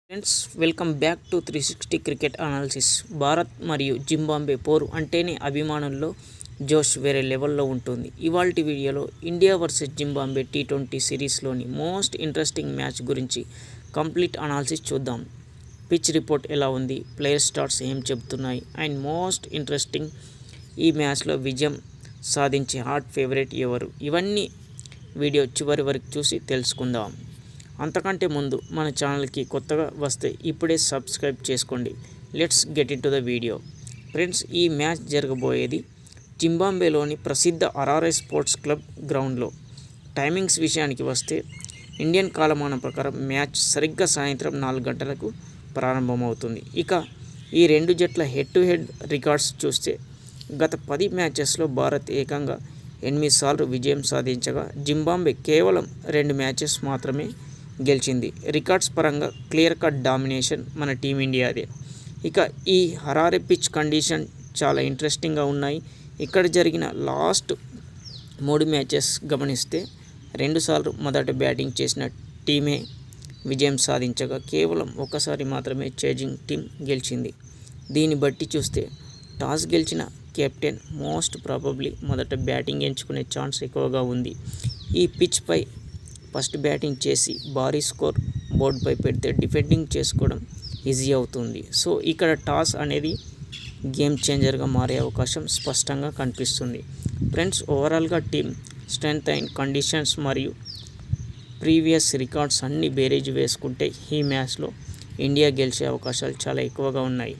Friends welcome back to 360 cricket analysis. Bharat మరియు Zimbabwe పోరు అంటేనే అభిమానుల్లో జోష్ వేరే లెవెల్లో ఉంటుంది. ఇవాల్టి వీడియోలో ఇండియా వర్సెస్ జింబాబ్వే T20 సిరీస్లోని మోస్ట్ ఇంట్రెస్టింగ్ మ్యాచ్ గురించి కంప్లీట్ అనాలిసిస్ చూద్దాం. పిచ్ రిపోర్ట్ ఎలా ఉంది, ప్లేయర్ స్టాట్స్ ఏం చెబుతున్నాయి, అండ్ మోస్ట్ ఇంట్రెస్టింగ్ ఈ మ్యాచ్లో విజయం సాధించే హాట్ ఫేవరెట్ ఎవరు, ఇవన్నీ వీడియో చివరి వరకు చూసి తెలుసుకుందాం. అంతకంటే ముందు మన ఛానల్కి కొత్తగా వస్తే ఇప్పుడే సబ్స్క్రైబ్ చేసుకోండి. Let's get in to the video. Friends, ఈ మ్యాచ్ జరగబోయేది జింబాబ్వేలోని ప్రసిద్ధ హరారే స్పోర్ట్స్ క్లబ్ గ్రౌండ్లో. టైమింగ్స్ విషయానికి వస్తే ఇండియన్ కాలమానం ప్రకారం మ్యాచ్ సరిగ్గా సాయంత్రం 4 గంటలకు ప్రారంభమవుతుంది. ఇక ఈ రెండు జట్ల హెడ్ టు హెడ్ రికార్డ్స్ చూస్తే గత 10 మ్యాచెస్లో భారత్ ఏకంగా 8 సార్లు విజయం సాధించగా జింబాబ్వే కేవలం 2 మ్యాచెస్ మాత్రమే గెలిచింది. రికార్డ్స్ పరంగా క్లియర్ కట్ డామినేషన్ మన టీమిండియాదే. ఇక ఈ హరారే పిచ్ కండిషన్ చాలా ఇంట్రెస్టింగ్గా ఉన్నాయి. ఇక్కడ జరిగిన లాస్ట్ 3 మ్యాచెస్ గమనిస్తే 2 సార్లు మొదట బ్యాటింగ్ చేసిన టీమే విజయం సాధించగా కేవలం ఒకసారి మాత్రమే చేజింగ్ టీం గెలిచింది. దీన్ని బట్టి చూస్తే టాస్ గెలిచిన కెప్టెన్ మోస్ట్ ప్రాబబ్లీ మొదట బ్యాటింగ్ ఎంచుకునే ఛాన్స్ ఎక్కువగా ఉంది. ఈ పిచ్పై ఫస్ట్ బ్యాటింగ్ చేసి భారీ స్కోర్ బోర్డుపై పెడితే డిఫెండింగ్ చేసుకోవడం ఈజీ అవుతుంది. సో ఇక్కడ టాస్ అనేది గేమ్ చేంజర్గా మారే అవకాశం స్పష్టంగా కనిపిస్తుంది. ఫ్రెండ్స్, ఓవరాల్గా టీమ్ స్ట్రెంగ్త్ అండ్ కండిషన్స్ మరియు ప్రీవియస్ రికార్డ్స్ అన్ని బేరేజ్ వేసుకుంటే ఈ మ్యాచ్లో ఇండియా గెలిచే అవకాశాలు చాలా ఎక్కువగా ఉన్నాయి.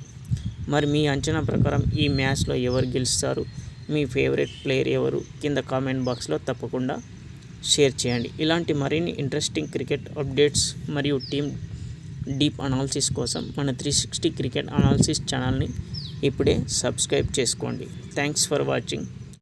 మరి మీ అంచనా ప్రకారం ఈ మ్యాచ్లో ఎవరు గెలుస్తారు, మీ ఫేవరెట్ ప్లేయర్ ఎవరు, కింద కామెంట్ బాక్స్లో తప్పకుండా షేర్ చేయండి. ఇలాంటి మరిన్ని ఇంట్రెస్టింగ్ క్రికెట్ అప్డేట్స్ మరియు టీమ్ డీప్ అనాలిసిస్ కోసం మన 360 క్రికెట్ అనాలిసిస్ ఛానల్ని ఇప్పుడే సబ్స్క్రైబ్ చేసుకోండి. Thanks for watching.